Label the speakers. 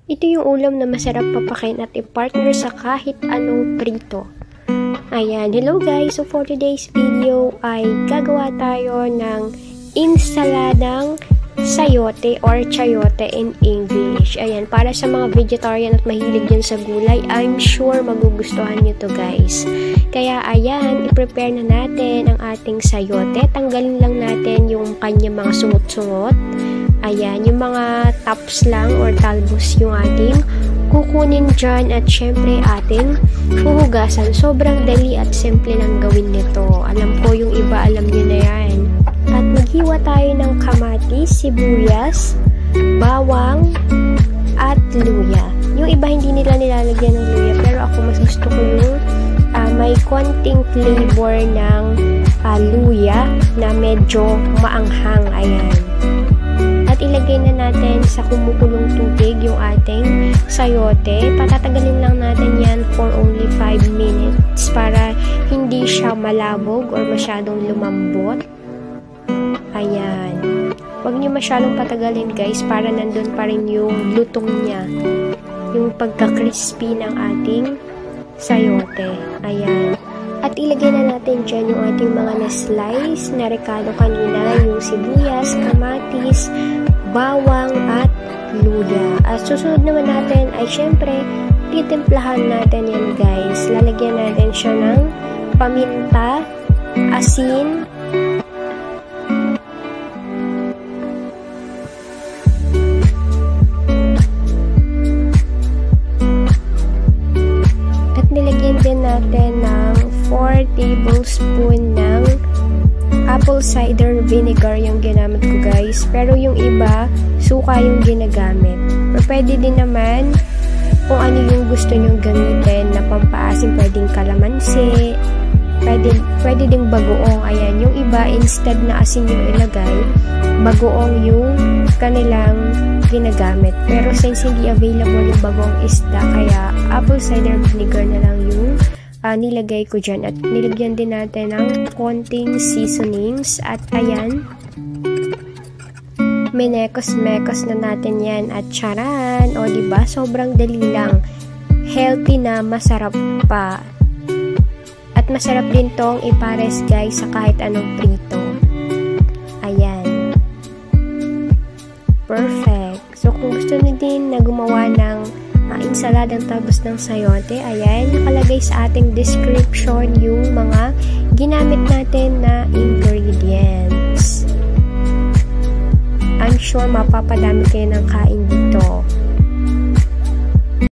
Speaker 1: Ito yung ulam na masarap papakain at i-partner sa kahit anong prito. Ayan, hello guys! So for today's video ay gagawa tayo ng insaladang sayote or chayote in English. Ayan, para sa mga vegetarian at mahilig din sa gulay, I'm sure magugustuhan nyo to guys. Kaya ayan, i-prepare na natin ang ating sayote. Tanggalin lang natin yung kanyang mga sungot-sungot. Ayan, yung mga tops lang or talbos yung ating kukunin dyan at syempre ating huhugasan. Sobrang dali at simple lang gawin nito. Alam ko yung iba alam nyo na yan. At maghiwa tayo ng kamatis, sibuyas, bawang, at luya. Yung iba hindi nila nilalagyan ng luya pero ako mas gusto ko yung may konting flavor ng luya na medyo maanghang. Ayan. At ilagay na natin sa kumukulong tubig yung ating sayote. Patatagalin lang natin yan for only 5 minutes para hindi siya malabog or masyadong lumambot. Ayan. Huwag nyo masyadong patagalin guys para nandun pa rin yung lutong niya. Yung pagka-crispy ng ating sayote. Ayan. At ilagay na natin dyan yung ating mga na-slice na rekado kanina, yung sibuyas, kamatis, bawang, at luya. At susunod naman natin ay syempre, titimplahan natin yan guys. Lalagyan natin siya ng paminta, asin, at nilagyan din natin ng 4 tablespoon ng apple cider vinegar yung ginamit ko guys. Pero yung iba, suka yung ginagamit. Pero pwede din naman kung ano yung gusto nyong gamitin na pampaasim. Pwedeng kalamansi, pwede ding bagoong. Ayan, yung iba instead na asin yung ilagay, bagoong yung kanilang ginagamit. Pero since hindi available yung bagoong isda, kaya apple cider vinegar na lang yung nilagay ko dyan. At nilagyan din natin ng konting seasonings. At ayan, minekos-mekos na natin yan. At charan! O diba? Sobrang dali lang. Healthy na, masarap pa. At masarap din tong ipares guys sa kahit anong prito. Ayan. Perfect. So kung gusto nyo din na gumawa ng insaladang talbos ng sayote, ayan, nakalagay sa ating description yung mga ginamit natin na ingredients. I'm sure mapapadami kayo ng kain dito.